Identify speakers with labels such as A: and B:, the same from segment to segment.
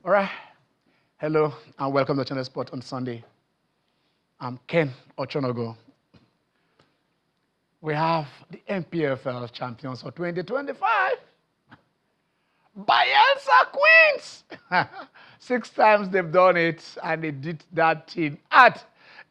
A: All right. Hello and welcome to Channel Sport on Sunday. I'm Ken Ochonogo. We have the MPFL champions for 2025. Bayelsa Queens. 6 times they've done it, and they did that thing at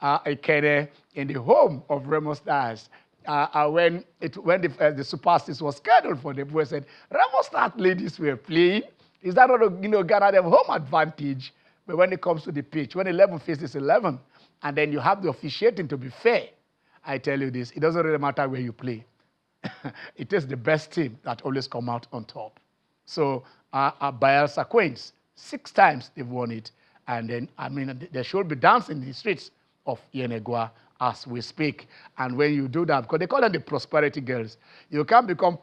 A: Ikede in the home of Remo Stars. When the Super Six was scheduled for them, we said, Remo Stars ladies were playing. Is that not gather them home advantage? But when it comes to the pitch, when 11 faces 11, and then you have the officiating to be fair, I tell you this, it doesn't really matter where you play. It is the best team that always come out on top. So Bayelsa Queens, 6 times they've won it. And then, they should be dancing in the streets of Yenegua as we speak. And when you do that, because they call them the prosperity girls, you can't become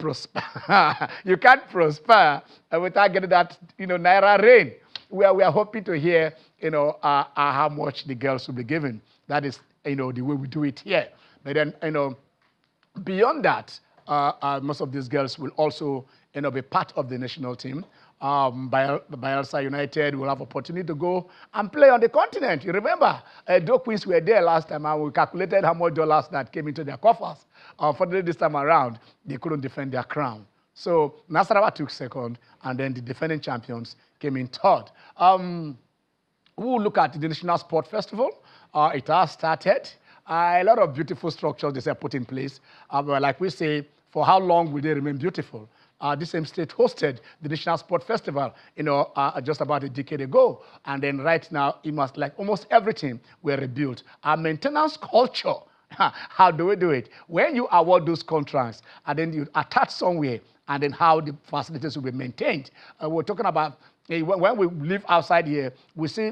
A: you can't prosper without getting that, Naira rain. We are hoping to hear, how much the girls will be given. That is, the way we do it here. But then, beyond that, most of these girls will also, be part of the national team. Bayelsa United will have opportunity to go and play on the continent. You remember, Doe Queens were there last time, and we calculated how much dollars that came into their coffers. Unfortunately, this time around, they couldn't defend their crown. So Nasarawa took second, and then the defending champions came in third. We'll look at the National Sport Festival. It has started. A lot of beautiful structures they have put in place. But like we say, for how long will they remain beautiful? This same state hosted the National Sport Festival, just about a decade ago. And then right now, it must, like almost everything, were rebuilt. Our maintenance culture, how do we do it? When you award those contracts, and then you attach somewhere, and then how the facilities will be maintained. We're talking about, when we live outside here, we see,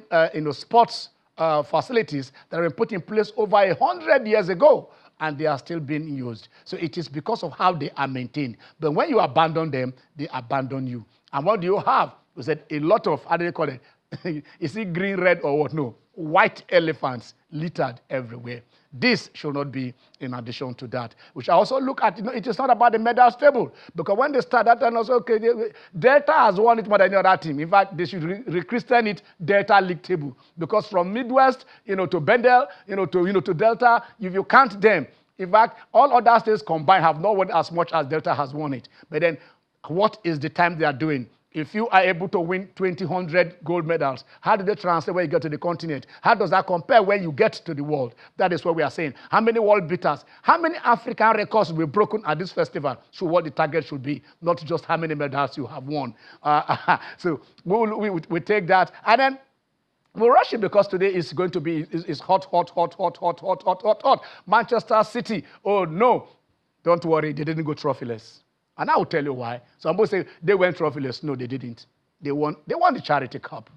A: sports facilities that have been put in place over 100 years ago, and they are still being used. So it is because of how they are maintained. But when you abandon them, they abandon you. And what do you have? We said a lot of, how do they call it? Is it green, red, or what? No. White elephants littered everywhere. This should not be in addition to that. We should also look at, it is not about the medals table. Because when they start that, and also, okay, Delta has won it more than any other team. In fact, they should rechristen it Delta League table. Because from Midwest, to Bendel, to Delta, if you count them, in fact, all other states combined have not won as much as Delta has won it. But then, what is the time they are doing? If you are able to win 200 gold medals, how do they translate when you get to the continent? How does that compare when you get to the world? That is what we are saying. How many world beaters? How many African records will be broken at this festival? So what the target should be, not just how many medals you have won. So we take that. And then we're rushing because today is going to be is hot. Manchester City, oh no, don't worry, they didn't go trophyless. And I will tell you why. Some people say they went trophyless. No, they didn't. They won the Charity Cup.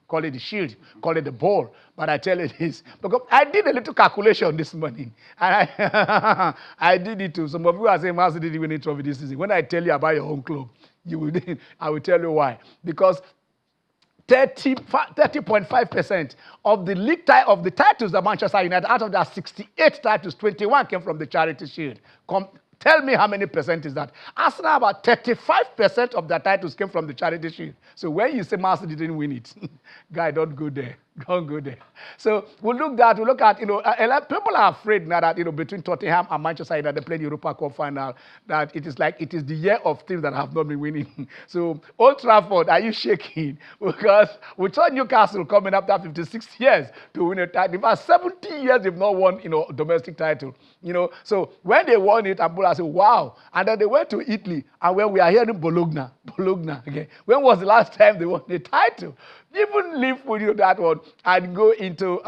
A: Call it the Shield, call it the Bowl. But I tell you this, because I did a little calculation this morning. And I did it too. Some of you are saying, Master didn't win a trophy this season. When I tell you about your own club, I will tell you why. Because 30.5% of the league of the titles that Manchester United, out of their 68 titles, 21 came from the Charity Shield. Tell me how many percent is that? Arsenal, about 35% of their titles came from the Charity Shield. So when you say Master didn't win it, guy, don't go there. Don't go there. So we'll look at, people are afraid now that, between Tottenham and Manchester United, they played the Europa Cup final, that it is the year of teams that have not been winning. So Old Trafford, are you shaking? Because we saw Newcastle coming up after 56 years to win a title. In fact, 70 years they've not won, a domestic title. So when they won it, and people are saying, wow. And then they went to Italy, and when we are hearing Bologna, okay. When was the last time they won a title? Even leave with you that one and go into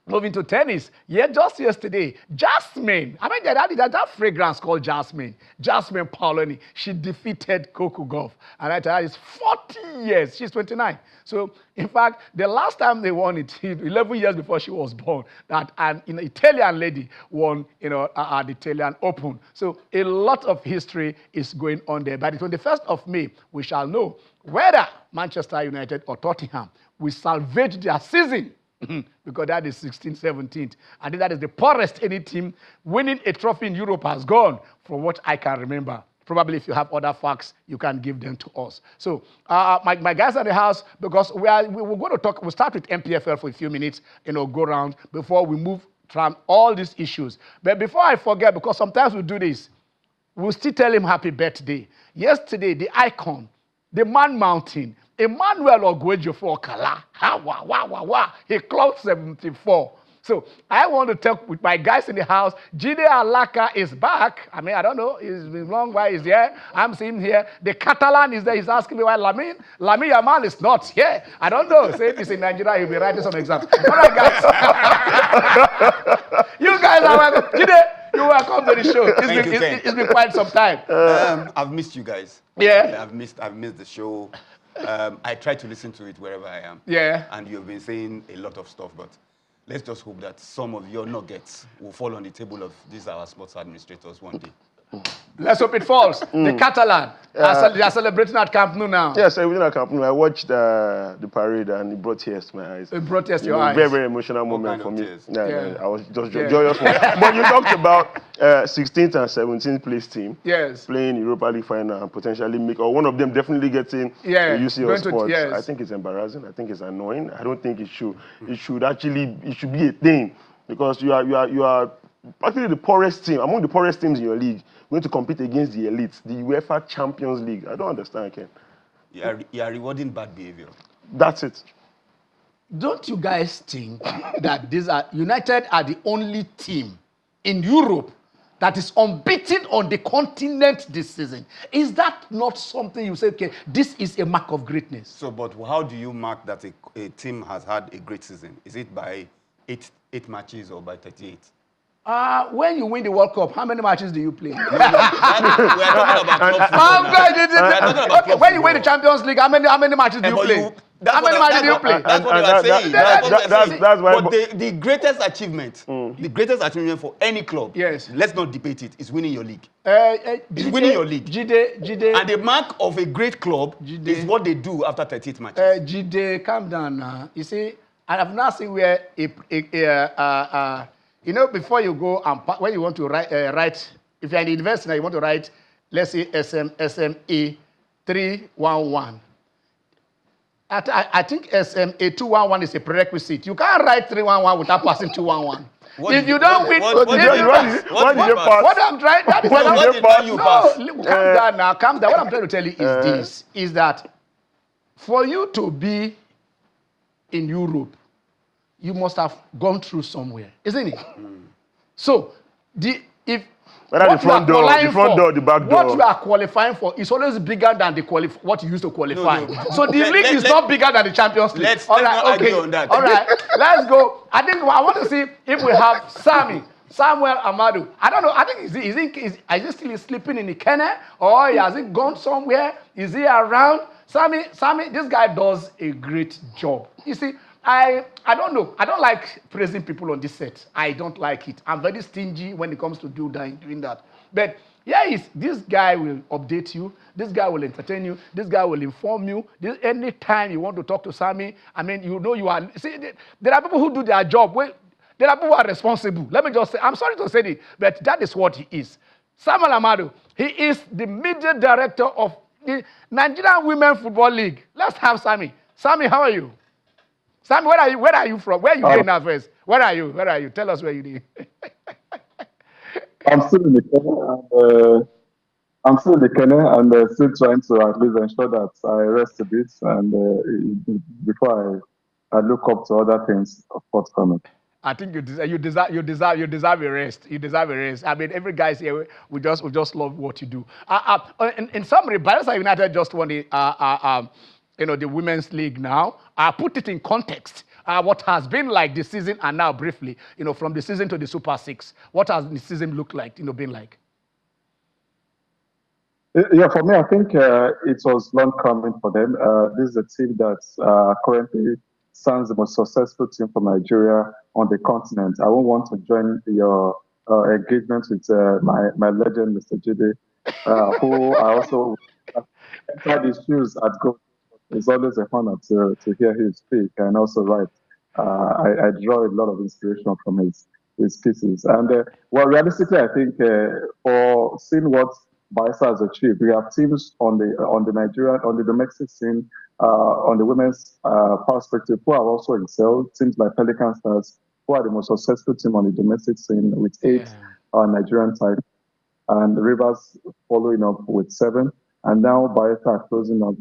A: move into tennis. Yeah, just yesterday, Jasmine. That fragrance called Jasmine. Jasmine Paoloni. She defeated Coco Gauff. And I tell you, it's 40 years. She's 29. So, in fact, the last time they won it, 11 years before she was born, that an Italian lady won, the Italian Open. So, a lot of history is going on there. By the 21st of May, we shall know whether Manchester United or Tottenham will salvage their season. Because that is 16th, 17th. I think that is the poorest any team winning a trophy in Europe has gone, from what I can remember. probably if you have other facts, you can give them to us. So my guys at the house, because we're going to talk, we'll start with MPFL for a few minutes, go around before we move from all these issues. But before I forget, because sometimes we do this, we'll still tell him happy birthday. Yesterday, the icon, the man mountain, Emmanuel Ogwejo Kala, he clocked 74. So I want to talk with my guys in the house. Jide Alaka is back. I mean, I don't know. It's been long while he's here. I'm seeing him here. The Catalan is there. He's asking me why Lamin Yamal is not here. I don't know. Say he's in Nigeria. He'll be writing some exams. All right, guys. You guys are welcome. Jide, you're welcome to the show. It's been quite some time.
B: I've missed you guys.
A: Yeah.
B: I've missed the show. I try to listen to it wherever I am.
A: Yeah.
B: And you've been saying a lot of stuff, but let's just hope that some of your nuggets will fall on the table of these our sports administrators one day.
A: Let's hope it falls. The Catalan, they are celebrating at Camp Nou now.
C: Yes, celebrating at Camp Nou. I watched the parade and it brought tears to my eyes.
A: It brought tears to your eyes.
C: Very, very emotional moment for me.
A: Yeah.
C: I was just joyous. But you talked about 16th and 17th place team playing Europa League final and potentially or one of them definitely getting UCL Sports. I think it's embarrassing. I think it's annoying. I don't think it should. It should be a thing because you are actually the poorest team, among the poorest teams in your league, going to compete against the elites, the UEFA Champions League. I don't understand, Ken.
B: You are rewarding bad behavior.
C: That's it.
A: Don't you guys think that United are the only team in Europe that is unbeaten on the continent this season? Is that not something you say, okay, this is a mark of greatness?
B: So, but how do you mark that a team has had a great season? Is it by eight matches or by 38?
A: When you win the World Cup, how many matches do you play?
B: We are talking about club football.
A: When you win the Champions League, how many matches do you play? How many matches do you play?
B: That's what I'm saying.
C: That's why.
B: But the greatest achievement, for any club, let's not debate it, is winning your league. It's winning your league.
A: Jide.
B: And the mark of a great club is what they do after 38 matches.
A: Jide, calm down now. You see, I have not seen where before you go and when you want to write, if you're an investor, you want to write, let's say SME 311. I think SMA 211 is a prerequisite. You can't write 311 without passing 211. If you don't win, what I'm trying to calm down now, calm down. What I'm trying to tell you is that for you to be in Europe, you must have gone through somewhere, isn't it? So,
C: whether the front door, the back door.
A: What you are qualifying for is always bigger than what you used to qualify. So the league is not bigger than the Champions League.
B: Let's argue on that.
A: All right, let's go. I want to see if we have Samuel Amadou. I don't know. I think is he still sleeping in the kennel, or has he gone somewhere? Is he around? Sammy, this guy does a great job. You see, I don't know. I don't like praising people on this set. I don't like it. I'm very stingy when it comes to doing that. But this guy will update you. This guy will entertain you. This guy will inform you. Anytime you want to talk to Sammy, I mean, you are. See, there are people who do their job. There are people who are responsible. Let me just say, I'm sorry to say it, but that is what he is. Samuel Amadou, he is the media director of the Nigerian Women Football League. Let's have Sammy. Sammy, how are you? Sam, where are you from? Where are you going now first? Where are you? Tell us where you live.
D: I'm still in the kennel and still trying to at least ensure that I rest a bit and before I look up to other things forthcoming.
A: I think you deserve a rest. You deserve a rest. I mean, every guy's here. We just love what you do. In summary, Bayelsa United just won the women's league now. Put it in context. What has been like this season, and now briefly, from the season to the Super Six, what has the season looked like? Been like?
D: Yeah, for me, I think it was long coming for them. This is a team that currently stands the most successful team for Nigeria on the continent. I won't want to join your engagement with my legend, Mr. Jide, who I also entered his shoes at goal. It's always a honor to hear him speak and also write. I draw a lot of inspiration from his pieces. And realistically, I think for seeing what Bayelsa has achieved. We have teams on the Nigerian, on the domestic scene, on the women's perspective, who have also excelled. Teams like Pelican Stars, who are the most successful team on the domestic scene with 8 Nigerian titles, and Rivers following up with 7, and now Bayelsa are closing up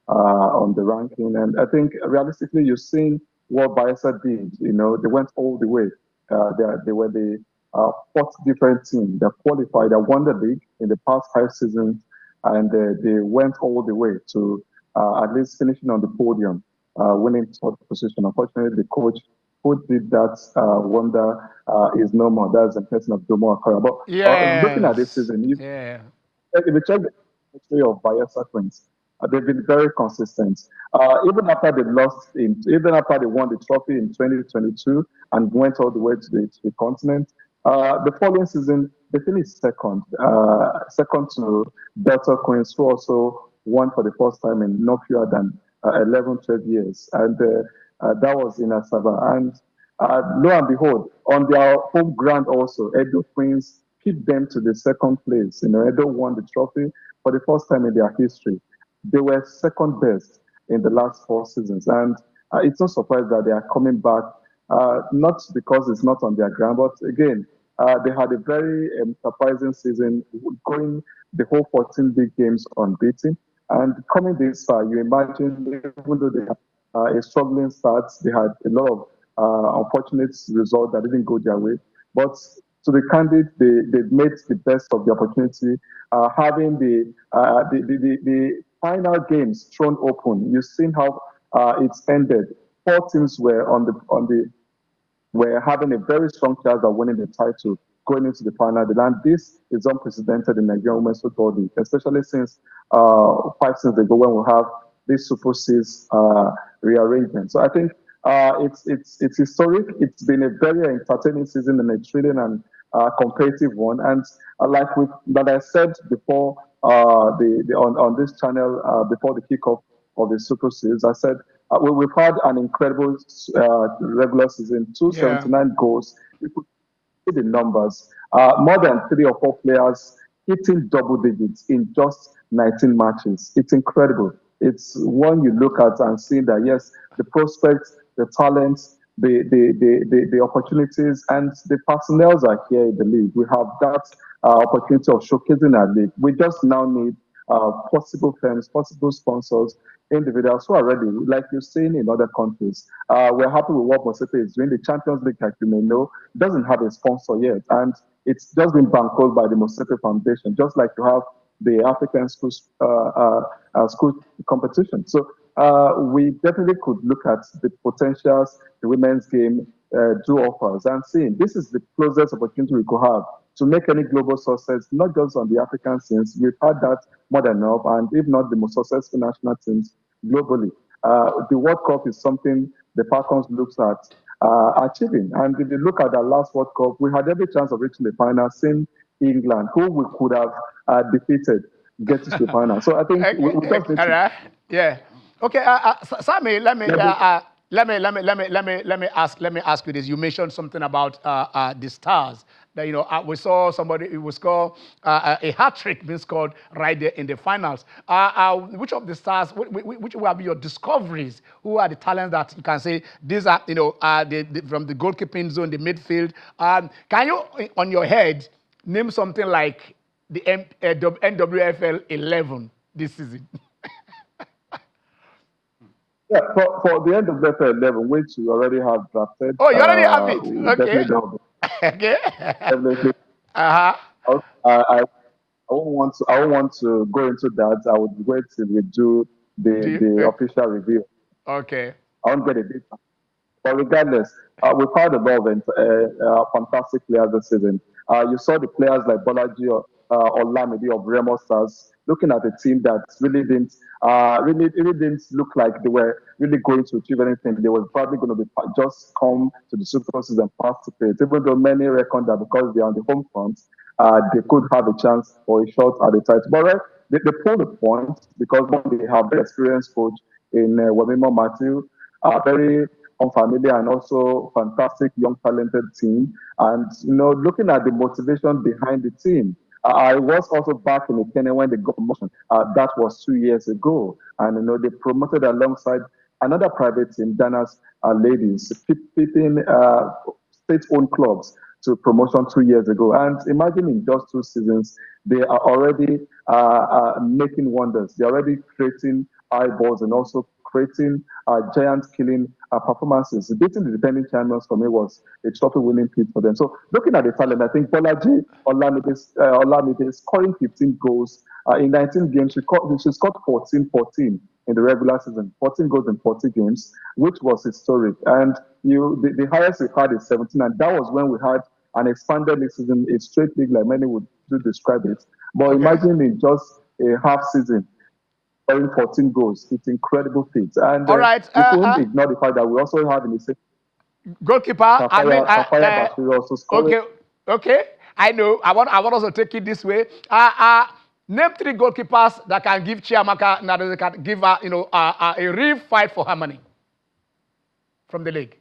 D: on the ranking. And I think realistically, you've seen what Bayelsa did. You know, they went all the way. They were the fourth different team that qualified, that won the league in the past 5 seasons, and they went all the way to at least finishing on the podium, winning 4th position. Unfortunately, the coach who did that wonder is no more. That's the person of Jomo Akara. But looking at this season, if you check the history of Bayelsa Twins, they've been very consistent. Even after they even after they won the trophy in 2022 and went all the way to the continent, the following season they finished second to Delta Queens, who also won for the first time in no fewer than 11, 12 years, and that was in Asaba. And lo and behold, on their home ground also, Edo Queens picked them to the second place. You know, Edo won the trophy for the first time in their history. They were second best in the last 4 seasons. And it's no surprise that they are coming back, not because it's not on their ground, but again, they had a very surprising season, going the whole 14 big games unbeaten. And coming this far, you imagine, even though they had a struggling start, they had a lot of unfortunate results that didn't go their way. But to be candid, they made the best of the opportunity, having the final games thrown open. You've seen how it's ended. 4 teams were were having a very strong chance of winning the title going into the final. And this is unprecedented in Nigerian women's football league, especially since 5 seasons ago when we have this Super 6 rearrangement. So I think it's historic. It's been a very entertaining season and a thrilling and competitive one. And like I said before, on this channel before the kickoff of the Super 6, I said we've had an incredible regular season, 279 goals. We could see the numbers. More than 3 or 4 players hitting double digits in just 19 matches. It's incredible. It's one you look at and see that, yes, the prospects, the talents, the opportunities, and the personnel are here in the league. We have that opportunity of showcasing our league. We just now need possible firms, possible sponsors, individuals who are ready, like you've seen in other countries. We're happy with what Mosepe is doing. The Champions League, like you may know, doesn't have a sponsor yet, and it's just been bankrolled by the Mosepe Foundation, just like you have the African school competition. So we definitely could look at the potentials the women's game do offers and see this is the closest opportunity we could have to make any global success, not just on the African scenes. We've had that more than enough, and if not the most successful national teams globally. The World Cup is something the Falcons looks at achieving. And if you look at the last World Cup, we had every chance of reaching the final, seeing England, who we could have defeated, get to the final. So I think we just need to...
A: Yeah. Okay, Sammy, let me ask you this. You mentioned something about the Stars. That we saw somebody. It was called a hat trick being scored right there in the finals. Which of the Stars? Which will be your discoveries? Who are the talents that you can say these are? From the goalkeeping zone, the midfield. Can you, on your head, name something like the NWFL 11 this season?
D: Yeah, for the end of the 11, which you already have drafted.
A: Oh, you already have it. Okay. Okay.
D: Definitely. I won't want to go into that. I would wait till we do the official review.
A: Okay.
D: I won't get a bit. But regardless, we've had a lot of fantastic players this season. You saw the players like Bolaji Olamide of Remo Stars, looking at a team that really didn't look like they were really going to achieve anything. They were probably going to be just come to the Super Series and participate, even though many reckon that because they're on the home front, they could have a chance for a shot at the title. But they pulled the point because they have very experienced coach in Wamimo Matthew, very unfamiliar and also fantastic young talented team. And looking at the motivation behind the team, I was also back in the Kenya when they got promotion. That was 2 years ago. And, they promoted alongside another private team, Ghana's ladies, pitting state-owned clubs to promotion 2 years ago. And imagine in just 2 seasons, they are already making wonders. They're already creating eyeballs and also creating giant-killing performances. Beating the defending champions for me was a trophy-winning feat for them. So looking at the talent, I think Bolaji Olamide scoring 15 goals in 19 games. She scored 14 in the regular season, 14 goals in 40 games, which was historic. And the highest we had is 17, and that was when we had an expanded league season, a straight league, like many would describe it. But imagine in just a half season, scoring 14 goals, it's incredible feat. And
A: all right,
D: you couldn't ignore the fact that we also have in the same
A: goalkeeper. Okay. I know. I want us to take it this way. Name 3 goalkeepers that can give Chiamaka, that can give her, a real fight for her money from the league.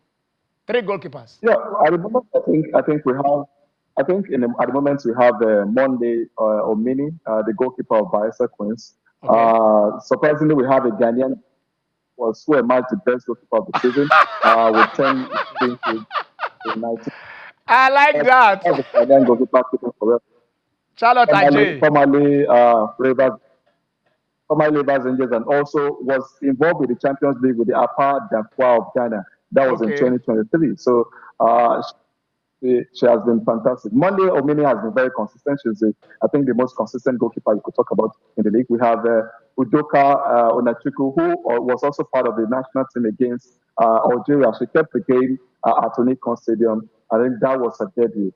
A: 3 goalkeepers.
D: Yeah, at the moment, I think we have. At the moment we have Monday Omini, the goalkeeper of Bayelsa Queens. Okay. Surprisingly, we have a Ghanaian who emerged the best goalkeeper of the season with 10 games in 19.
A: I like that.
D: The Ghanaian goalkeeper forever.
A: Charlotte Ajay.
D: Formerly Rivers Angels, and also was involved with the Champions League with the Diaspora of Ghana. That was in 2023. So she has been fantastic. Monday Omini has been very consistent. She's, I think, the most consistent goalkeeper you could talk about in the league. We have Udoka Onachuku, who was also part of the national team against Algeria. She kept the game at Onikon Stadium. I think that was her debut.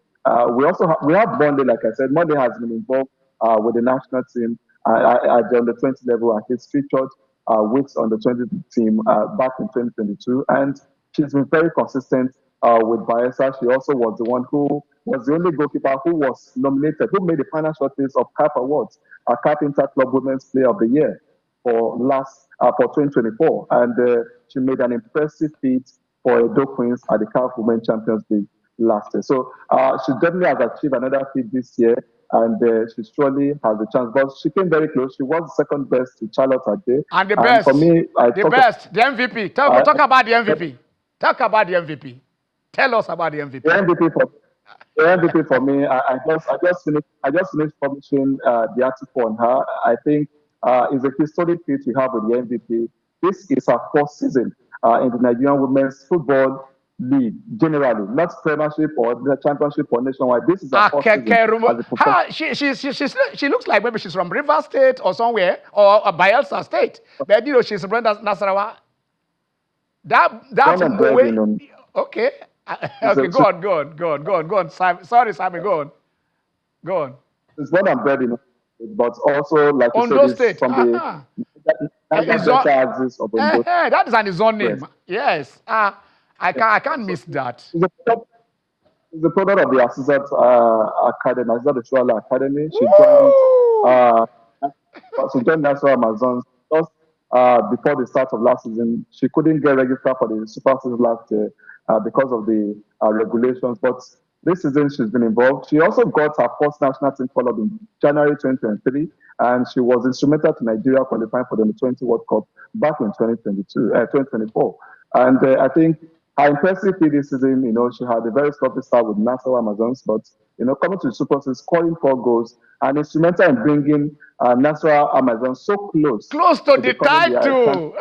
D: We have Monday, like I said. Monday has been involved with the national team at the under 20 level, and he's featured with on the 20 team back in 2022, and she's been very consistent with Bayelsa. She also was the one who was the only goalkeeper who was nominated, who made the final shortlist of CAF Awards, CAF Inter-Club Women's Player of the Year for 2024, and she made an impressive feat for Edo Queens at the CAF Women's Champions League last year. So she definitely has achieved another feat this year, and she surely has a chance. But she came very close. She was the second best to Charlotte Ajay.
A: And the best. For me, the MVP. Talk about the MVP. Talk about the MVP. Tell us about the MVP.
D: The MVP for me, I just finished publishing the article on her. I think it's a historic feat we have with the MVP. This is her 4th season in the Nigerian Women's Football League, generally, not Premiership or the Championship or nationwide. This is her 4th
A: season. She looks like maybe she's from Rivers State or somewhere, or Bayelsa State. But she's from Nasarawa. That's the way. Okay. Okay, go on. Sorry, Sammy, go on.
D: It's what I'm bred in, but also, like you said, from the axis of Ondo.
A: That is an own name. Yes. I can't miss that.
D: It's the product of the Assistant Academy, Assistant Shuala Academy. She joined National Amazons just before the start of last season. She couldn't get registered for the Super Season last year because of the regulations, but this season she's been involved. She also got her first national team call-up in January 2023, and she was instrumental to Nigeria qualifying for the Under-20 World Cup back in 2024. And I think her impressive feat this season, she had a very sloppy start with Nassau Amazons, but, coming to the Super Series, scoring 4 goals, and instrumental in bringing Nassau Amazons so close.
A: Close to the title.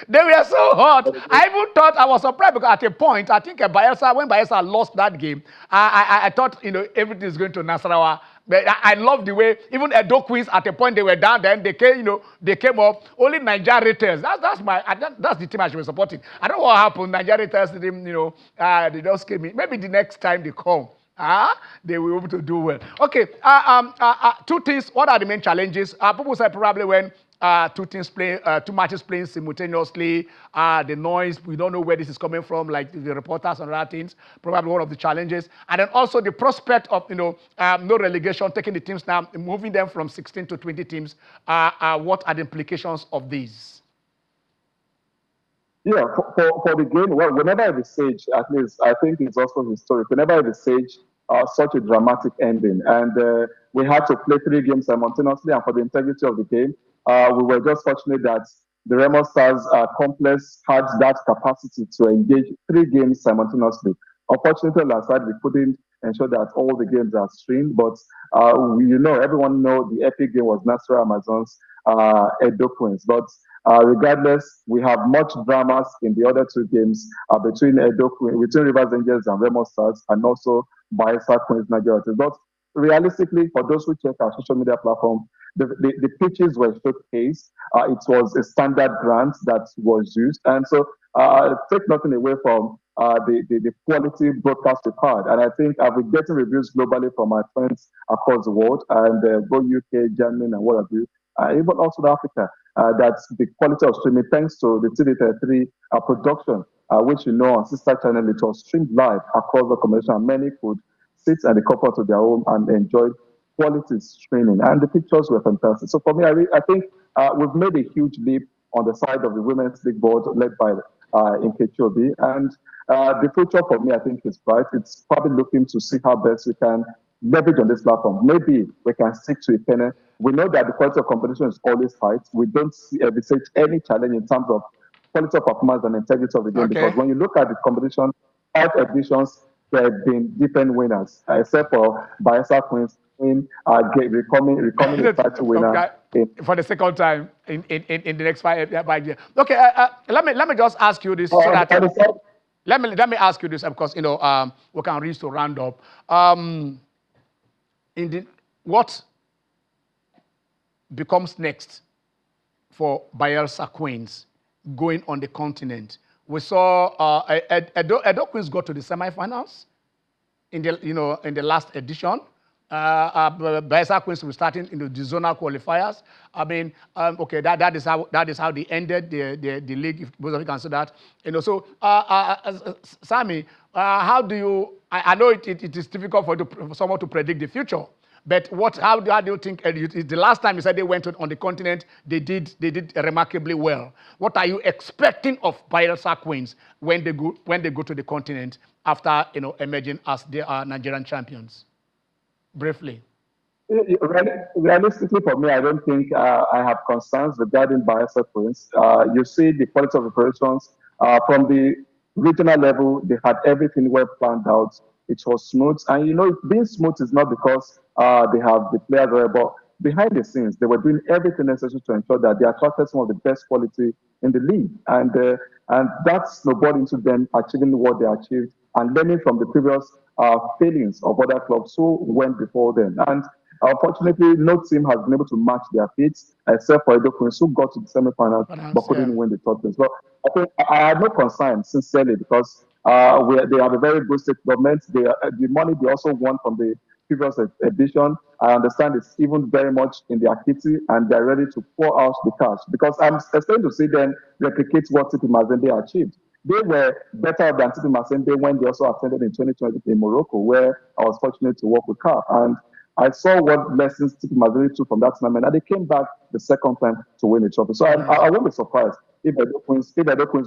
A: They were so hot. I even thought, I was surprised because at a point, I think when Bayelsa lost that game, I thought, everything is going to Nasarawa. But I love the way even Edo Queens at a point they were down. Then they came, they came up. Only Nigeria Raiders. That's the team I should be supporting. I don't know what happened. Nigeria Raiders didn't, they just came in. Maybe the next time they come, they will be able to do well. Okay. 2 things. What are the main challenges? People say probably when 2 matches playing simultaneously, the noise, we don't know where this is coming from, like the reporters and other things, probably one of the challenges. And then also the prospect of, no relegation, taking the teams now, moving them from 16 to 20 teams. What are the implications of these?
D: Yeah, for the game, well, whenever I sage, at least, I think it's also historic. Whenever I sage such a dramatic ending. And we had to play 3 games simultaneously, and for the integrity of the game, we were just fortunate that the Remo Stars complex had that capacity to engage 3 games simultaneously. Unfortunately, last night we couldn't ensure that all the games are streamed, but everyone know the epic game was Nasser Amazons Edo Queens. But regardless, we have much dramas in the other 2 games between Rivers Angels and Remo Stars, and also Bayelsa Queens Nigeria. But realistically, for those who check our social media platform, the pitches were showcased. It was a standard grant that was used. And so take nothing away from the quality broadcast we've had. And I think I've been getting reviews globally from my friends across the world, and both UK, Germany, and what have you, even also Africa, that the quality of streaming, thanks to the TD33 production, which on Sister Channel, it was streamed live across the commission, and many could sit at the comfort of their home and enjoy quality streaming. And the pictures were fantastic. So for me, I think we've made a huge leap on the side of the Women's League board led by Nkechi Obi. And the future for me, I think, is bright. It's probably looking to see how best we can leverage on this platform. Maybe we can stick to a penny. We know that the quality of competition is always high. We don't see any challenge in terms of quality of performance and integrity of the game. Because when you look at the competition, 5 editions, there have been different winners, except for Bayelsa Queens becoming the title winner
A: for the second time in the next 5 years. Okay, let me just ask you this. So that, let me ask you this, because we can reach to round up. What becomes next for Bayelsa Queens going on the continent? We saw Edo Queens go to the semifinals in the last edition. Bayelsa Queens will starting in the zonal qualifiers. I mean, okay, that is how they ended the league. If both of you can see that, So, Sammy, how do you? I know it is difficult for someone to predict the future. But how do you think? The last time you said they went on the continent, they did remarkably well. What are you expecting of Bayelsa Queens when they go to the continent after emerging as they are Nigerian champions? Briefly.
D: Realistically, for me, I don't think I have concerns regarding Bayelsa Queens. You see the quality of operations from the regional level. They had everything well planned out. It was smooth, and being smooth is not because they have the players there, but behind the scenes, they were doing everything necessary to ensure that they attracted some of the best quality in the league, and that snowballed into them achieving what they achieved and learning from the previous failings of other clubs who went before them. And unfortunately, no team has been able to match their feats except for Edo Queens, who got to the semi-finals but couldn't win the tournament. So I think I have no concern, sincerely, because they have a very good state government. The money they also won from the previous edition, I understand it's even very much in their kitty, and they're ready to pour out the cash, because I'm expecting to see them replicate what TP Mazembe achieved. They were better than TP Mazembe when they also attended in 2020 in Morocco, where I was fortunate to work with CAF. And I saw what lessons TP Mazembe took from that tournament, and they came back the second time to win the trophy. So I won't be surprised if Edo Queens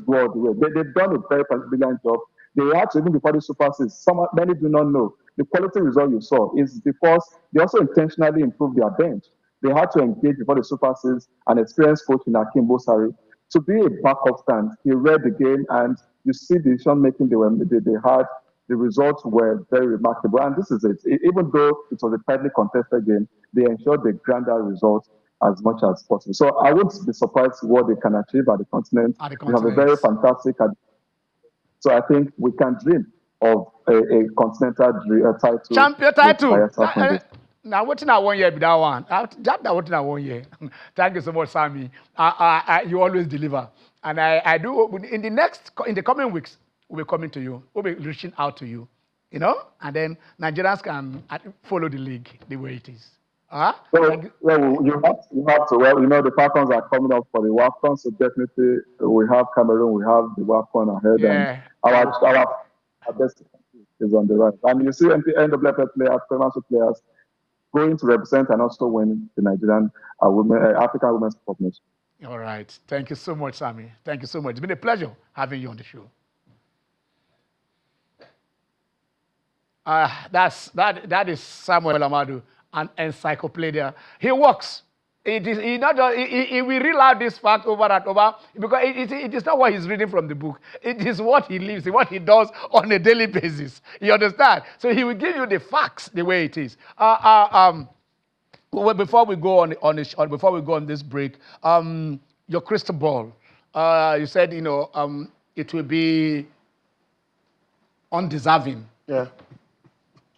D: go all the way. They've done a very brilliant job. They had to, even before the Super Six, many do not know, the quality result you saw is because they also intentionally improved their bench. They had to engage before the Super Six an experienced coach in Akim Bosari to be a backup stand. He read the game, and you see the decision making they had. The results were very remarkable, and this is it. Even though it was a tightly contested game, they ensured the grander result as much as possible. So I wouldn't be surprised what they can achieve at the continent. We have a very fantastic. So I think we can dream of a continental title.
A: Champion title. Now, what in 1 year be that one? That what in 1 year. Thank you so much, Sammy. You always deliver, and I do. In the coming weeks, we'll be coming to you. We'll be reaching out to you, and then Nigerians can follow the league the way it is.
D: Well, you have to. Well, the Falcons are coming up for the WAFCON, so definitely we have Cameroon, we have the WAFCON ahead, and our best is on the right. And you see NWFL players, Premiership players, going to represent and also win the Nigerian African Women's Cup match.
A: All right. Thank you so much, Sammy. Thank you so much. It's been a pleasure having you on the show. That is Samuel Amadu, an encyclopedia. He works. He will reel out this fact over and over because it is not what he's reading from the book. It is what he lives, what he does on a daily basis. You understand? So he will give you the facts the way it is. Before we go on this break, your crystal ball. You said it will be undeserving.
C: Yeah.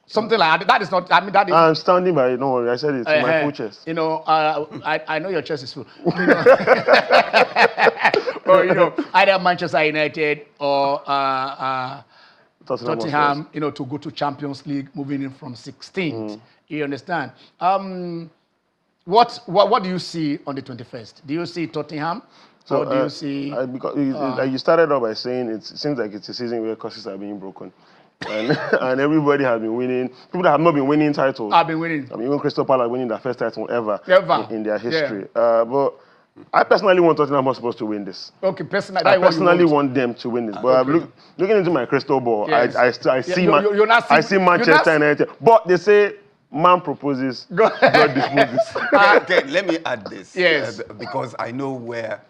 A: Something like that. That is not. I mean, that is.
C: I'm standing by. Don't worry. I said it. My full chest.
A: I know your chest is full. But either Manchester United or Tottenham, to go to Champions League, moving in from 16th. You understand? What do you see on the 21st? Do you see Tottenham? Or do you see?
C: Because you started off by saying it seems like it's a season where curses are being broken. And everybody has been winning. People that have not been winning titles.
A: Have been winning.
C: I mean, even Crystal Palace winning their first title ever. In their history.
A: Yeah.
C: But I personally want Tottenham Hotspur to win this.
A: Okay, personally.
C: I personally want them to win this. But looking into my crystal ball, yes. I see Manchester United. But they say, man proposes, God disposes.
B: Okay, let me add this.
A: Yes.
B: Because I know where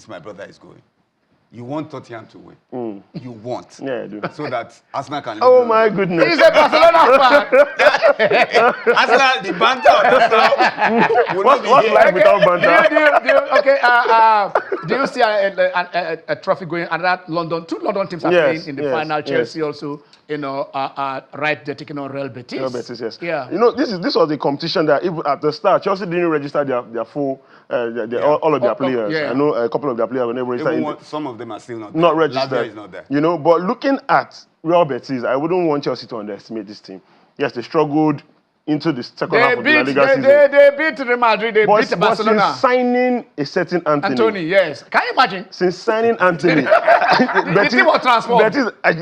B: my brother is going. You want Tottenham to win. You want.
C: Yeah, I do.
B: So that Arsenal can...
C: Oh, my goodness.
A: He's a Barcelona fan.
B: Arsenal, the banter.
C: What's life without banter?
A: Do you see a trophy going? And London, 2 London teams are playing in the final. Chelsea also, right there taking on Real Betis.
C: Real Betis, yes.
A: Yeah.
C: This was a competition that even at the start, Chelsea didn't register their full... all of their players. I know a couple of their players were never registered.
B: Some of them are still not
C: registered.
B: Lavia is not there.
C: But looking at Real Betis, I wouldn't want Chelsea to underestimate this team. Yes, they struggled into the second half of the La Liga season.
A: They beat Real Madrid, they beat Barcelona.
C: Since signing a certain Anthony.
A: Yes. Can you imagine?
C: Since signing Anthony.
A: Betis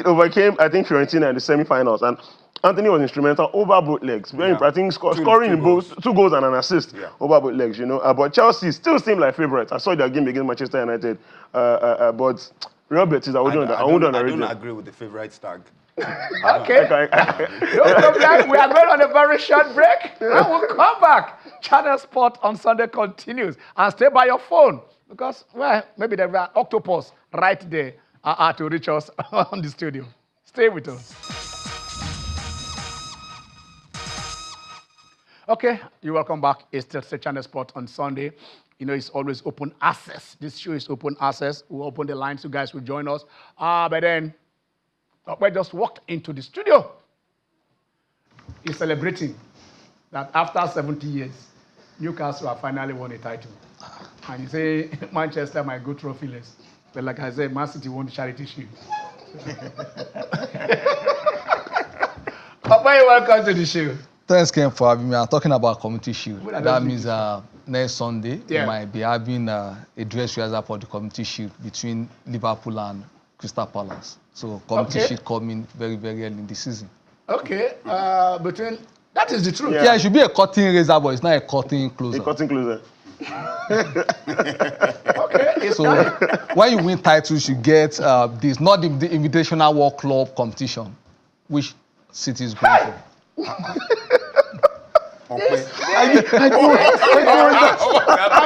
C: overcame, I think, Fiorentina in the semi-finals. And Anthony was instrumental over both legs. I think scoring in both 2 goals and an assist over both legs, But Chelsea still seem like favourites. I saw their game against Manchester United. But Real Betis, I don't
B: agree with the favourites tag.
A: Okay. We are going on a very short break. And we'll come back. Channel Sport on Sunday continues. And stay by your phone. Because, maybe there are octopus right there to reach us on the studio. Stay with us. Okay, you're welcome back. It's still Channel Sport on Sunday. It's always open access. This show is open access. We'll open the lines. You guys will join us. But then, we just walked into the studio. He's celebrating that after 70 years, Newcastle have finally won a title. And you say, Manchester might go trophyless. But like I said, Man City won the Charity Shield. Welcome to the show.
E: Thanks, Ken, for having me. I'm talking about Community Shield. That means next Sunday, we might be having a dress rehearsal for the Community Shield between Liverpool and Crystal Palace. So Community Shield coming very, very early in the season.
A: Okay. That is the truth.
E: Yeah, it should be a curtain raiser, but it's not a curtain closer.
C: A curtain closer.
A: Okay.
E: So when you win titles, you get this, not the Invitational World Club competition, which City is going for.
A: I'm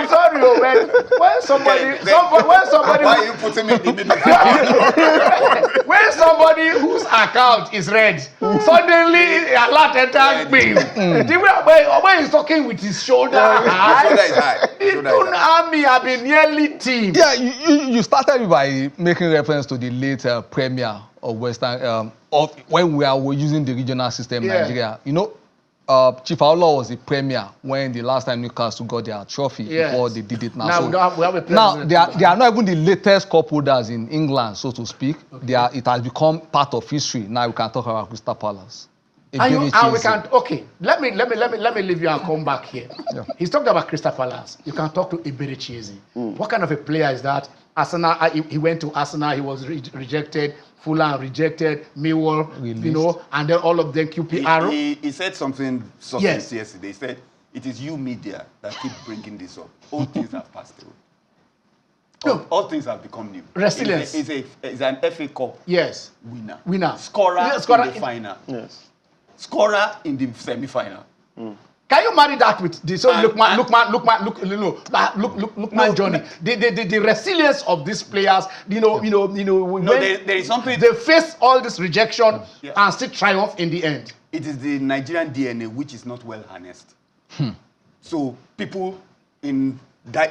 A: sorry, when somebody
B: why are you putting me in the middle?
A: when somebody whose account is red, suddenly a lot enters me. The way he's talking with his shoulder high.
B: Shoulder is high.
A: The army have been nearly team.
E: Yeah, you started by making reference to the late Premier of Western of when we were using the regional system in Nigeria. Chief Aula was the premier when the last time Newcastle got their trophy before they did it now.
A: Now, we have a
E: they are not even the latest cup holders in England, so to speak. Okay. It has become part of history. Now we can talk about Crystal Palace.
A: Let me leave you and come back here. Yeah. He's talked about Crystal Palace. You can talk to Iberichese. What kind of a player is that? Arsenal, he went to Arsenal, he was rejected. Fulham rejected, Millwall, and then all of them QPR.
B: He said something yesterday. He said, it is you media that keep bringing this up. All things have passed away. All things have become new.
A: Resilience.
B: It's an FA Cup winner.
A: Winner.
B: Scorer in the final.
C: Yes.
B: scorer in the semi-final.
A: Can you marry that with the Lukman Johnny? The resilience of these players, when
B: there is something
A: they face all this rejection and still triumph in the end.
B: It is the Nigerian DNA which is not well harnessed. So people in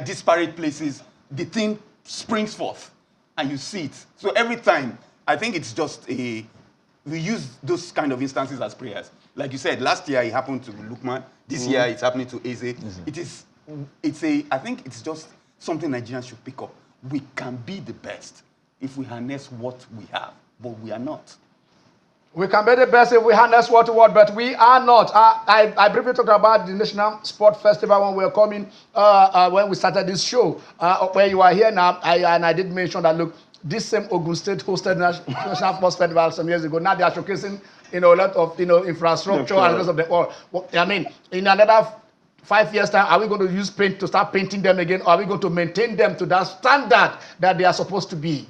B: disparate places, the thing springs forth and you see it. So every time, I think it's just we use those kind of instances as prayers. Like you said, last year it happened to Lukman. This year it's happening to Eze. I think it's just something Nigerians should pick up. We can be the best if we harness what we have, but we are not.
A: We can be the best if we harness what, but we are not. I briefly talked about the National Sport Festival when we were coming, when we started this show, where you are here now, and I did mention that, look, this same Ogun State hosted National Sports Festival some years ago. Now they are showcasing, a lot of, infrastructure and the rest of the world. I mean, in another 5 years' time, are we going to use paint to start painting them again, or are we going to maintain them to that standard that they are supposed to be?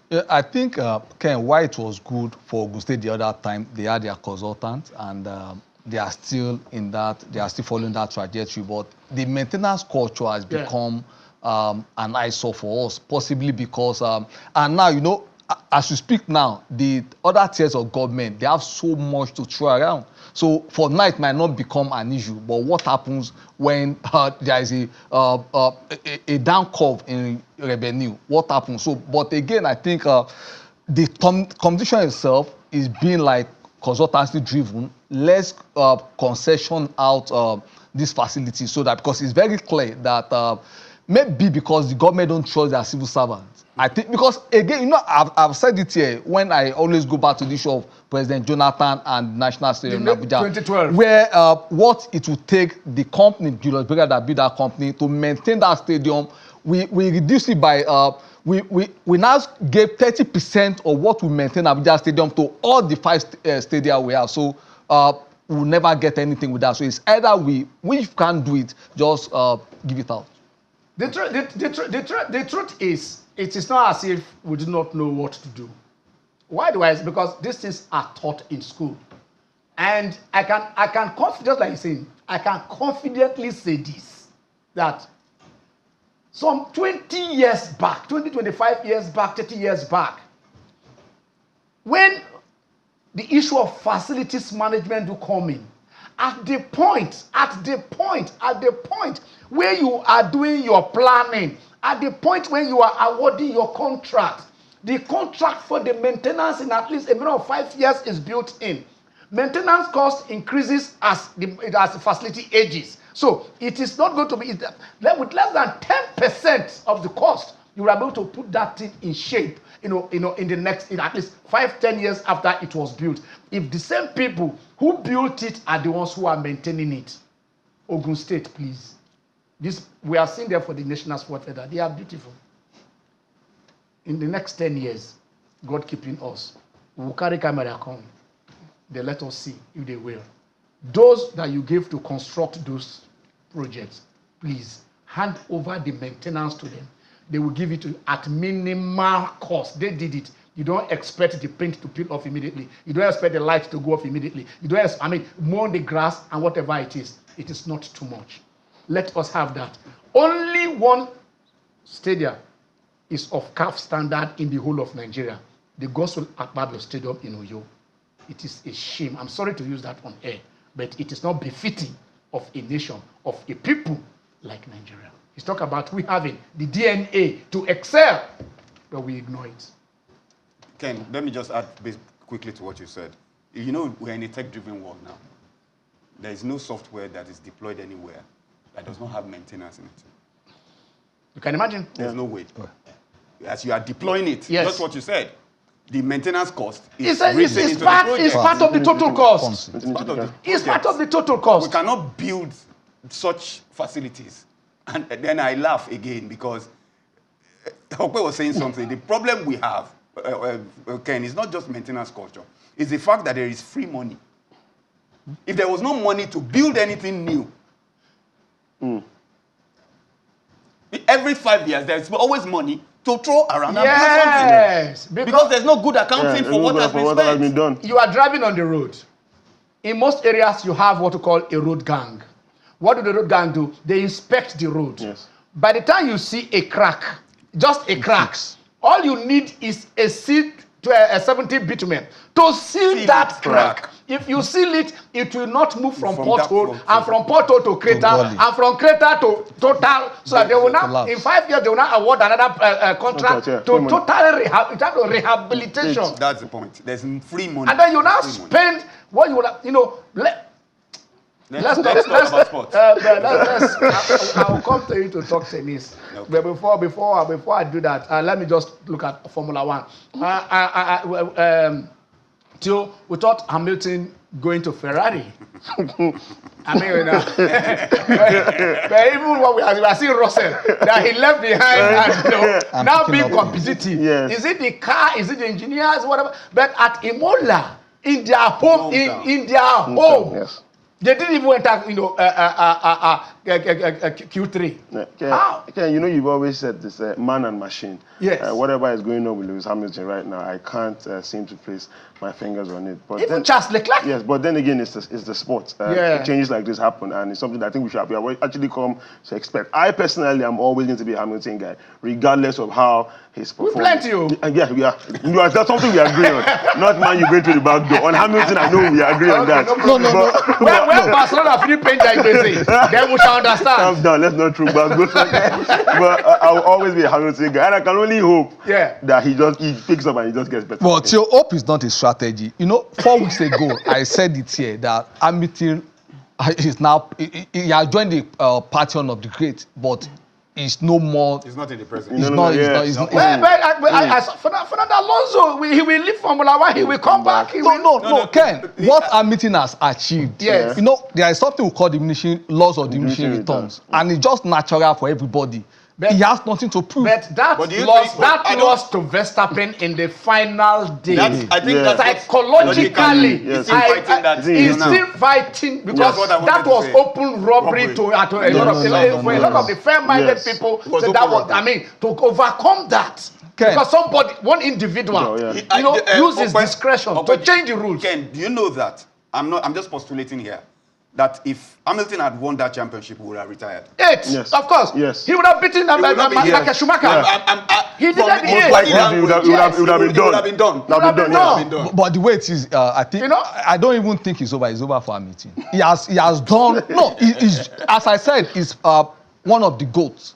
E: Yeah, I think, Ken, why it was good for Ogun State the other time, they had their consultant, and they are still following that trajectory. But the maintenance culture has become an eyesore for us, possibly because, and now, as you speak now, the other tiers of government, they have so much to throw around. So for now, it might not become an issue, but what happens when there is a down curve in revenue? What happens? So, but again, I think the competition itself is being like consultancy driven. Let's concession out these facilities so that, because it's very clear that maybe because the government don't trust their civil servants. I think because, again, I've said it here when I always go back to the issue of President Jonathan and National Stadium in Abuja,
A: 2012, where
E: what it would take the company, Julius Berger, that built that company, to maintain that stadium. We reduced it by we now gave 30% of what we maintain Abuja Stadium to all the 5 stadia we have. So we'll never get anything with that. So it's either we can't do it, just give it out.
A: The truth is, it is not as if we do not know what to do. Why do I? Because these things are taught in school. And I can just like you're saying, I can confidently say this, that some 20 years back, 20, 25 years back, 30 years back, when the issue of facilities management will come in, at the point where you are doing your planning, at the point when you are awarding your contract, the contract for the maintenance in at least a minimum of 5 years is built in. Maintenance cost increases as the facility ages. So it is not going to be, with less than 10% of the cost, you will be able to put that thing in shape, in the next, in at least 5-10 years after it was built. If the same people who built it are the ones who are maintaining it, Ogun State, please. We are seeing there for the National Sport Federation. They are beautiful. In the next 10 years, God keeping us, we will carry camera come. They let us see if they will. Those that you gave to construct those projects, please hand over the maintenance to them. They will give it to you at minimal cost. They did it. You don't expect the paint to peel off immediately. You don't expect the light to go off immediately. You don't mow the grass and whatever it is. It is not too much. Let us have that. Only one stadium is of CAF standard in the whole of Nigeria. The Gospel Akpabio Stadium in Uyo. It is a shame. I'm sorry to use that on air, but it is not befitting of a nation, of a people like Nigeria. He's talking about we having the DNA to excel, but we ignore it.
B: Ken, let me just add quickly to what you said. We're in a tech-driven world now. There is no software that is deployed anywhere that does not have maintenance in it.
A: You can imagine?
B: There's no way. As you are deploying it, that's what you said. The maintenance cost is
A: it's part of the total cost. It's part of the total cost.
B: We cannot build such facilities. And then I laugh again because Hope was saying something. The problem we have, Ken, is not just maintenance culture. It's the fact that there is free money. If there was no money to build anything new, every 5 years, there's always money to throw around and do something. Because there's no good accounting for what has been spent.
A: You are driving on the road. in most areas, you have what we call a road gang. What do the road gang do? They inspect the road.
C: Yes.
A: By the time you see a crack, just a crack, all you need is a 70 bitumen to seal that crack. If you seal it, it will not move from pothole, and from pothole to crater, and from crater to total. So that they will now, in 5 years, they will now award another contract to total rehabilitation.
B: That's the point. There's free money.
A: And then you now spend what you will, Let's talk about sports. I'll come to you to talk tennis. Okay. But before I do that, let me just look at Formula One. Till we thought Hamilton going to Ferrari. I mean, but even when we are seeing Russell, that he left behind and now being competitive. Yes. Is it the car? Is it the engineers? Whatever. But at Imola, in their home, in their home. Yes. They didn't even enter, Q3.
C: How? You've always said this, man and machine.
A: Yes.
C: Whatever is going on with Lewis Hamilton right now, I can't seem to place my fingers on it.
A: But even Charles Leclerc?
C: Yes, but then again, it's the sport. Changes like this happen, and it's something that I think we should have actually come to expect. I personally am always going to be a Hamilton guy, regardless of how he's performing.
A: We plenty.
C: Yeah, we are. That's something we agree on. Not man, you going through the back door. On Hamilton, I know we agree on that.
A: No. When Barcelona finish paying that Ibese, then we shall understand.
C: Calm down, let's not throw back. But I will always be a Hamilton guy, and I can only hope that he picks up and he just gets better.
E: But your hope is not a strategy. 4 weeks ago, I said it here that Hamilton is now he has joined the pantheon of the great, but he's no more.
B: He's not in the present.
E: He's not.
A: Fernando Alonso, he will leave Formula One. He will come back.
E: No, Ken. What Hamilton has achieved.
A: Yes.
E: There is something we call laws of diminishing returns, and it's just natural for everybody. But he has nothing to prove.
A: But that loss to Verstappen in the final day.
B: I think that's
A: psychologically, he's still fighting because that was open robbery to a lot of the fair-minded people. So that was, to overcome that. Ken. Because one individual, use his discretion to change the rules.
B: Ken, do you know that? I'm just postulating here. That if Hamilton had won that championship, he would have retired.
A: Yes, of course.
C: Yes.
A: He would have beaten like a Schumacher.
B: He
A: did that.
C: It would have been done.
E: But the way it is, I think I don't even think it's over. It's over for Hamilton. He has done. No, as I said, he's one of the GOATs.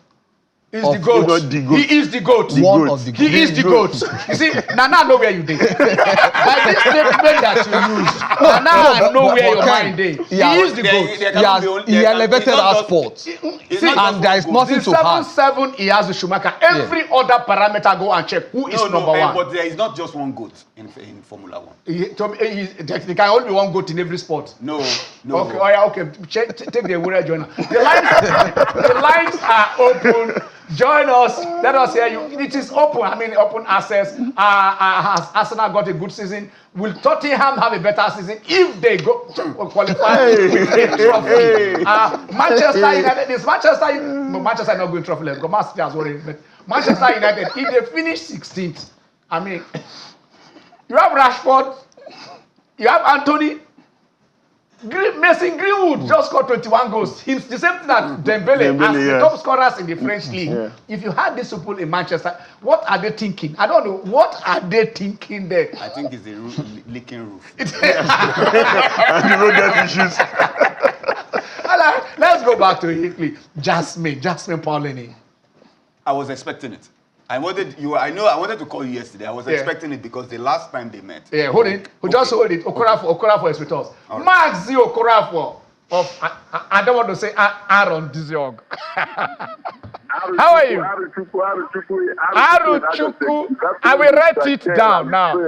A: He's the GOAT. He is the GOAT.
E: One of the GOAT.
A: He is the GOAT. You see, Nana know where you did. By this statement that you use, Nana know where your mind is. He is the GOAT.
E: He elevated our sport. And there is nothing to hide.
A: 7-7, he has the Schumacher. Every other parameter, go and check who is number one.
B: But there is not just one GOAT in Formula One.
A: There can only be one GOAT in every sport.
B: No.
A: Okay. Take the word joiner. The lines are open. Join us. Let us hear you. It is open. Open access. Has Arsenal got a good season? Will Tottenham have a better season if they go qualify with a trophy? Manchester United. Manchester not going trophy level because Man City has already. But Manchester United, if they finish 16th, you have Rashford, you have Anthony. Mason Greenwood just scored 21 goals. He's the same thing that Dembele as the top scorers in the French league. Yeah. If you had these people in Manchester, what are they thinking? I don't know. What are they thinking there?
B: I think it's a leaking roof.
C: And the road got issues.
A: Let's go back to Hickley. Jasmine Paulini.
B: I was expecting it. I wanted to call you yesterday. I was expecting it because the last time they met.
A: Yeah, hold it. Just hold it. Okorafor is with us. Right. Max Z Okorafor of I don't want to say Aaron Diziog. How are you? Aruchukwu. I will write it down now.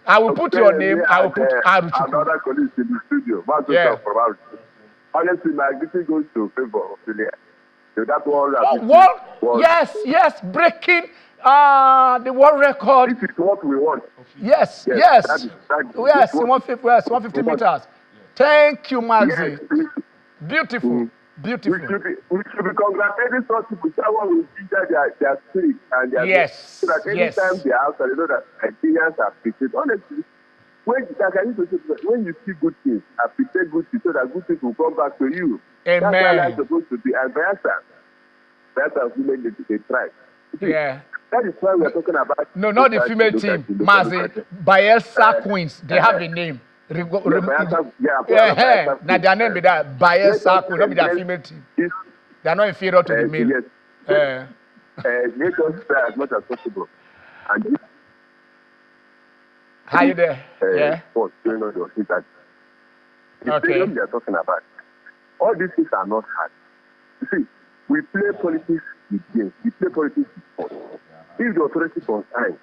A: I will put your name. I will put Aruchukwu.
F: Another colleague in the studio. Honestly, my greeting goes to favor of Philia. So that's all.
A: Yes, breaking the world record.
F: This is what we want.
A: Yes. Yes, in 150 meters. Thank you, Maxi. Beautiful.
F: We should be congratulating such people. Someone will ginger their spirit and their
A: yes.
F: so that anytime they are outside, they know that Nigerians are prepared. Honestly, when you see good things, appreciate good things so that good things will come back to you.
A: Amen.
F: That's how life is supposed to be. And Bayelsa women, they try.
A: Yeah.
F: That is why we are talking about.
A: No, not the female team. Mazi, Bayelsa Queens. They have a name. Now their name be that Bayelsa Queens, not be their female team. They are not inferior to the male.
F: Yes. Make us try as much as possible. And
A: how you there? Yeah.
F: Sports going on the that
A: okay.
F: Stadium they are talking about. All these things are not hard. You see, we play politics with games. We play politics with sports. If the authority consigns,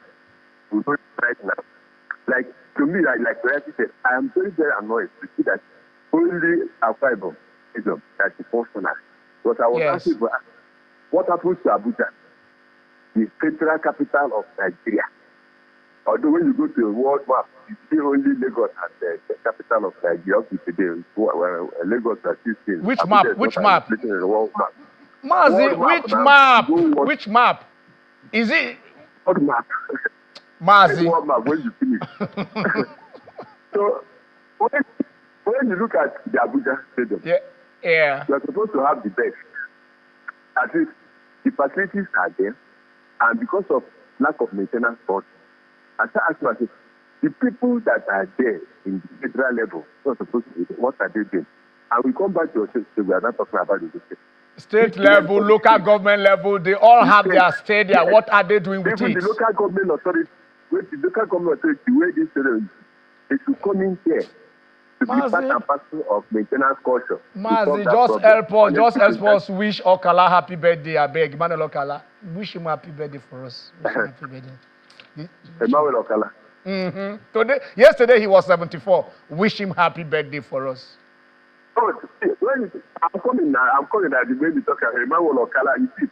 F: we do it right now. Like to me, like Rayati said, I am very, very annoyed to see that only a fiber is that is functional. But I was asking, what happens to Abuja, the federal capital of Nigeria? Although when you go to a world map, you see only Lagos as the capital of Nigeria up to today. Lagos are still seen.
A: Which map? Which map? Mazi, which map? Which map? Is it?
F: What map?
A: Mazi.
F: What map when you finish? So when you look at the Abuja Stadium,
A: yeah,
F: you are supposed to have the best. At least the facilities are there, and because of lack of maintenance, I start asking myself, the people that are there in the federal level, not supposed to be, what are they doing? And we come back to your state, we are not talking about the
A: state level, local government level, they all have their stadia. Yes. What are they doing with
F: even
A: it?
F: The local government authority, the way this they should come in here to be part and parcel of maintenance culture.
A: Mazi, just help us wish Okala happy birthday. I beg, Emmanuel Okala, wish him happy birthday for us. Wish him happy birthday.
F: Emmanuel Okala.
A: Yesterday he was 74. Wish him happy birthday for us.
F: Oh, I'm coming now. The way you talk about Emmanuel Okala. You see,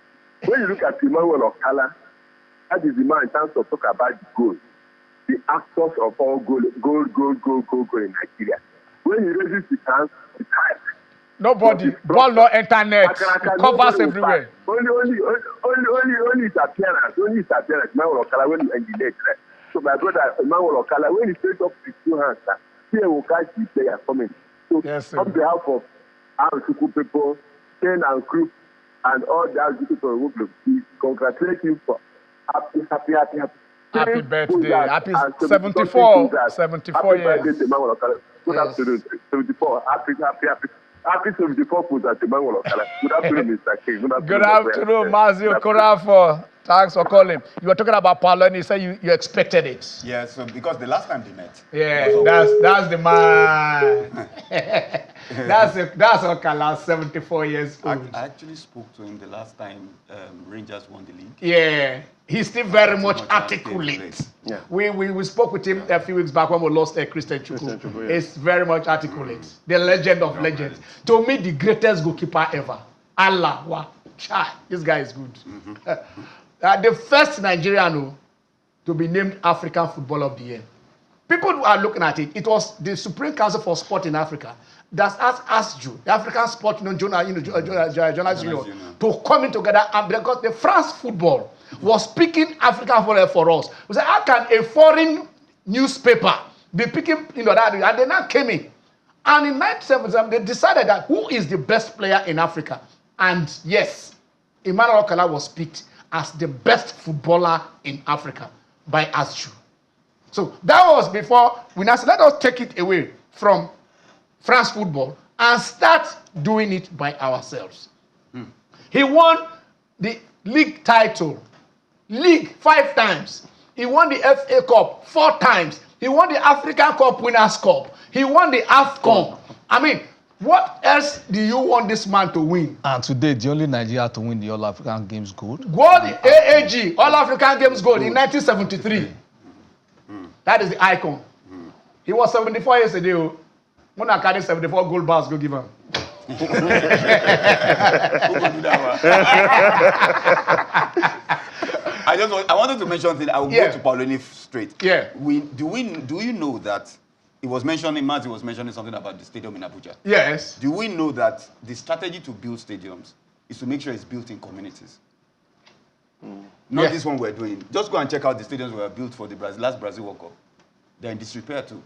F: when you look at Emmanuel Okala, that is the man in terms of talk about the goal. The actors of all goal in Nigeria. When he raises his hands, it's high.
A: Nobody, ball no internet, covers everywhere.
F: Only his appearance. Emmanuel Okala when he engaged. So my brother Emmanuel Okala, when he straight up his two hands, here will catch the player coming. So
A: yes,
F: on behalf of our Suku people, Ken and Crew, and all the people we congratulate you for happy
A: birthday. Happy 74 years.
F: Good afternoon. 74. Happy 74 foot at Emmanuel Okala. Good afternoon, Mr. King.
A: Good afternoon, Mazi Okorafor. Thanks for calling. You were talking about Paulo and you said you expected it.
B: Yeah, so because the last time they met.
A: Yeah, that's the man. That's Okala, 74 years old.
B: I actually spoke to him the last time Rangers won the league.
A: Yeah, he's still very much articulate.
C: Yeah.
A: We spoke with him a few weeks back when we lost Christian Chukwu. He's very much articulate. The legend of legends. To me, the greatest goalkeeper ever. Allah, wow. This guy is good. The first Nigerian to be named African Footballer of the Year. People who are looking at it, it was the Supreme Council for Sport in Africa that asked you, the African Sport Journalists Union, to come in together, and because the France football was picking African football for us. We said, how can a foreign newspaper be picking that? And they now came in. And in 1977, they decided that who is the best player in Africa? And yes, Emmanuel Okala was picked as the best footballer in Africa by ASJU. So that was before we now said, let us take it away from France football and start doing it by ourselves. He won the league title, league 5 times. He won the FA Cup 4 times. He won the African Cup Winners' Cup. He won the AFCON. I mean, what else do you want this man to win?
E: And today, the only Nigeria to win the All African Games gold.
A: Gold, the AAG, All African Games gold in 1973. That is the icon. He was 74 years ago. When I carry 74 gold bars, go give him.
B: I wanted to mention something. I will go to Paulini straight.
A: Yeah.
B: Do you know that it was mentioning, Mazi was mentioning something about the stadium in Abuja?
A: Yes.
B: Do we know that the strategy to build stadiums is to make sure it's built in communities? Not this one we're doing. Just go and check out the stadiums we were built for the last Brazil World Cup. They're in disrepair too.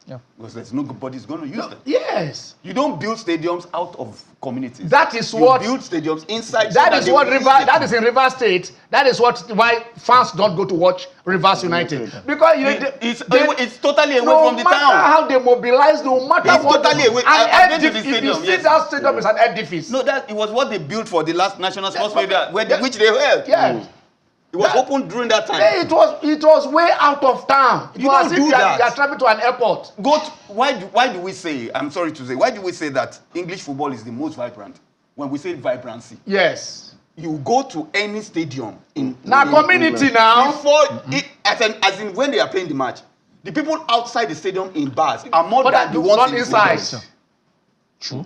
E: Yeah.
B: Because there's nobody's going to use them.
A: Yes.
B: You don't build stadiums out of communities.
A: That is
B: you
A: what
B: build stadiums inside.
A: That is what that is in Rivers State. That is why fans don't go to watch Rivers United because
B: it's totally away from the town.
A: No matter how they mobilize, no matter
B: it's
A: what.
B: Totally away.
A: If you see that stadium is an edifice.
B: No, it was what they built for the last National Sports Fair, which they held.
A: Yeah.
B: It was open during that time.
A: Yeah, it was way out of town. You don't do that. You are traveling to an airport.
B: Why do we say? I'm sorry to say. Why do we say that English football is the most vibrant? When we say vibrancy.
A: Yes.
B: You go to any stadium in
A: community now.
B: Before as in when they are playing the match, the people outside the stadium in bars are more than the ones
A: inside.
E: True.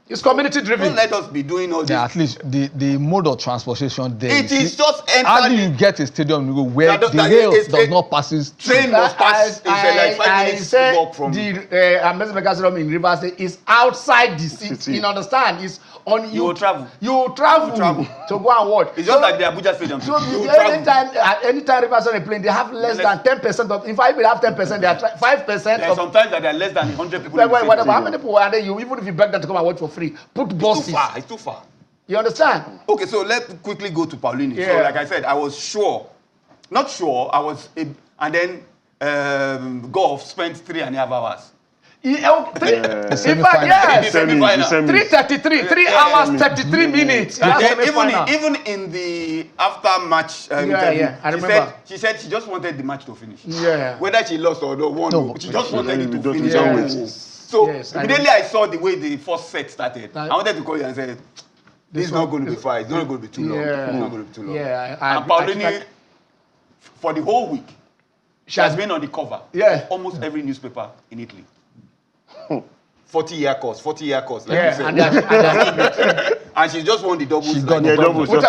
A: It's community driven.
B: Don't let us be doing all this.
E: Yeah, at least the mode of transportation there.
B: It is just
E: how do you get a stadium where the rail does not pass?
B: Train must pass. It's like 5 minutes walk from.
A: The Amazing Stadium in Rivers State is outside the city. You understand? It's on you.
B: You travel.
A: You travel to go and watch.
B: It's just like the Abuja Stadium.
A: So anytime Rivers State playing, they have less than 10% of. In fact, if they have 10%, they are 5%.
B: There are sometimes that there are less than 100 people.
A: Whatever. How many people are there? Even if you beg them to come and watch for free, put buses.
B: It's too far.
A: You understand?
B: Okay, so let's quickly go to Paulini.
A: Yeah.
B: So, like I said, I was sure, not sure. And then golf spent 3.5 hours.
A: In fact, yes. 3:33, 3 hours, 33 minutes.
B: And then even in the after match interview,
A: I remember.
B: She said she just wanted the match to finish.
A: Yeah.
B: Whether she lost or won, she just wanted it to finish.
A: Yeah.
B: So immediately I saw the way the first set started. I wanted to call you and say, this is not going to be far. It's not going to be too long. It's not going to be too long.
A: Yeah.
B: And Paulini, for the whole week, she has been on the cover of almost every newspaper in Italy. 40-year course, like you said. And she just won the doubles.
E: She got the doubles.
A: With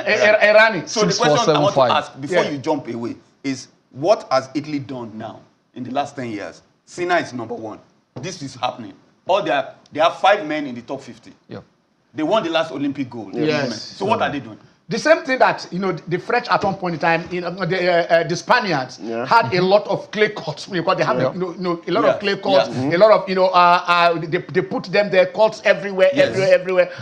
A: Irani.
B: So the question I want to ask before you jump away is, what has Italy done now in the last 10 years? Sina is number 1. This is happening. They have 5 men in the top 50.
E: Yeah.
B: They won the last Olympic gold.
A: Yes.
B: So what are they doing?
A: The same thing that the French at one point in time, the Spaniards had a lot of clay courts because they have a lot of clay courts, a lot of they put them there, courts everywhere,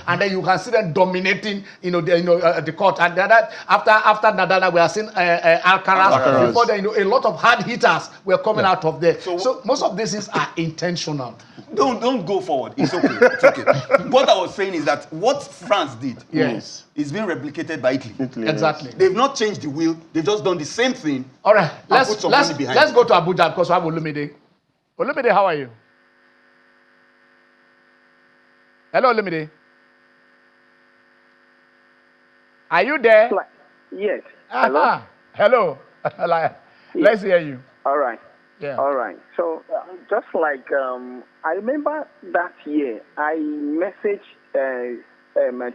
A: and then you can see them dominating the court. And then after Nadal, we are seeing Alcaraz. Before then, a lot of hard hitters were coming out of there. So most of these things are intentional.
B: Don't go forward. It's okay. It's okay. What I was saying is that what France did is being replicated by Italy.
A: Exactly.
B: They've not changed the wheel. They've just done the same thing.
A: All right. Let's go to Abuja because we have Olumide. Olumide, how are you? Hello, Olumide. Are you there?
G: Yes. Hello.
A: Hello. Let's hear you.
G: All right.
A: Yeah.
G: All right. So just like I remember that year, I messaged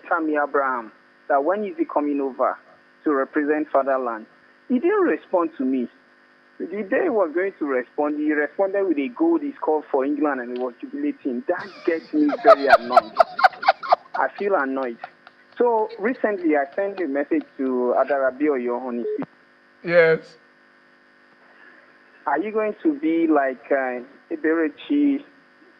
G: Tammy Abraham that when is he coming over to represent Fatherland? He didn't respond to me. The day he was going to respond, he responded with a goal he scored for England and he was jubilating. That gets me very annoyed. I feel annoyed. So recently I sent a message to Adarabi Oyohoni.
A: Yes.
G: Are you going to be like Eberechi,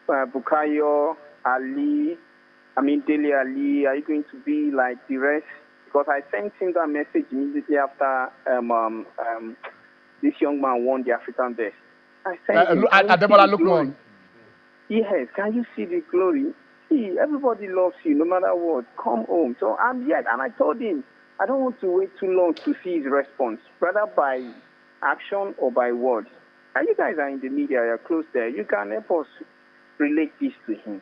G: Bukayo, Dele Ali? Are you going to be like the rest? Because I sent him that message immediately after this young man won the African Best. I sent him.
A: Ademola Lukman.
G: Yes, can you see the glory? See, everybody loves you no matter what. Come home. So and I told him, I don't want to wait too long to see his response, whether by action or by words. And you guys are in the media, you're close there. You can help us relate this to him.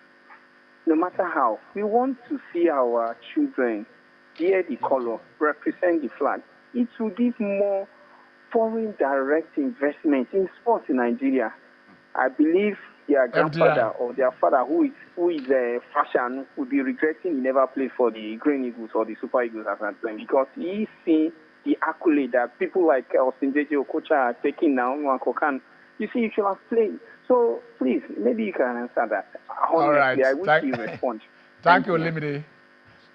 G: No matter how, we want to see our children wear the color, represent the flag. It will give more foreign direct investment in sports in Nigeria. I believe their grandfather or their father, who is fashion, would be regretting he never played for the Green Eagles or the Super Eagles at that time because he's seen the accolade that people like Austin J.J. Okocha are taking now. You see, you should have played. So please, maybe you can answer that. Honestly,
A: all right.
G: I wish you respond.
A: Thank you, Olimide.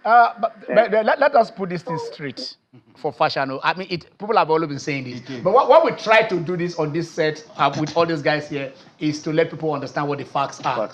A: Let us put this thing straight for fashion. I mean, people have always been saying this. But what we try to do this on this set with all these guys here is to let people understand what the facts are.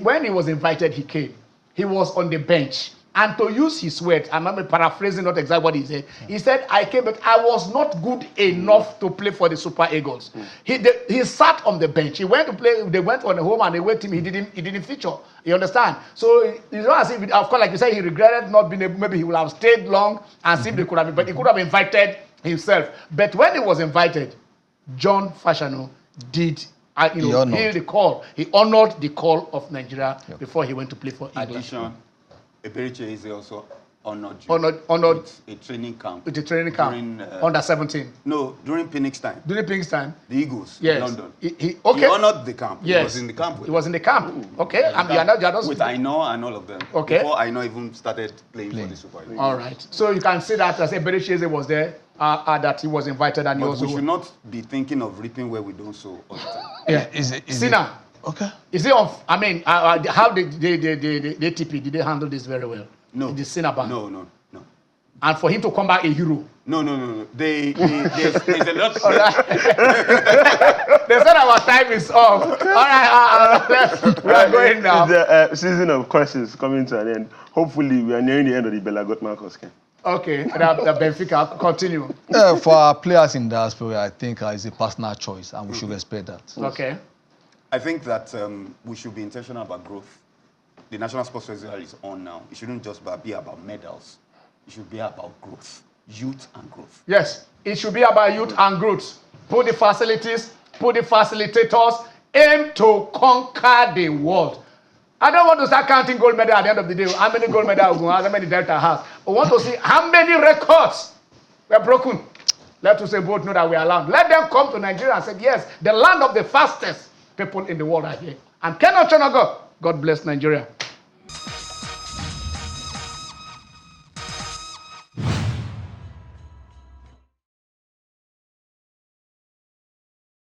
A: When he was invited, he came. He was on the bench. And to use his words, I'm paraphrasing not exactly what he said. He said, I came, but I was not good enough to play for the Super Eagles. He sat on the bench. He went to play, they went on the home and away team. He didn't feature. You understand? So it's not as if, of course, like you said, he regretted not being able, maybe he would have stayed long and see if they could have, but he could have invited himself. But when he was invited, John Fashanu did hear the call. He honored the call of Nigeria before he went to play for England.
B: Eberiche is also honored
A: with
B: a training camp.
A: With a training camp during, under 17.
B: No, during Phoenix time.
A: During Phoenix time.
B: The Eagles in London.
A: He
B: honored the camp.
A: Yes.
B: He was in the camp.
A: He was in the camp. Okay.
B: With Aino and all of them.
A: Okay.
B: Before Aino even started playing for the Super League.
A: All right. So you can see that as Eberiche was there, that he was invited and
B: but
A: he also.
B: We should not be thinking of reaping where we don't sow all the time.
A: Yeah. Is it? Okay. Is it of? I mean, how did the ATP did they handle this very well?
B: No.
A: The Cinnabon.
B: No.
A: And for him to come back a hero.
B: No. There's a lot.
A: They said our time is off. All right, we are going now.
C: The season of crisis coming to an end. Hopefully, we are nearing the end of the Bella Gottmark scheme.
A: Okay, the Benfica continue.
E: For our players in diaspora, I think it's a personal choice, and we should respect that.
A: Okay.
B: I think that we should be intentional about growth. The National Sports Festival is on now. It shouldn't just be about medals. It should be about growth, youth and growth.
A: Yes, it should be about youth and growth. Put the facilities, put the facilitators, aim to conquer the world. I don't want to start counting gold medals at the end of the day. How many gold medals we have, how many Delta has. I want to see how many records were broken. Let us say both know that we are allowed. Let them come to Nigeria and say, yes, the land of the fastest people in the world are here. I'm Kenan Chonago. God bless Nigeria.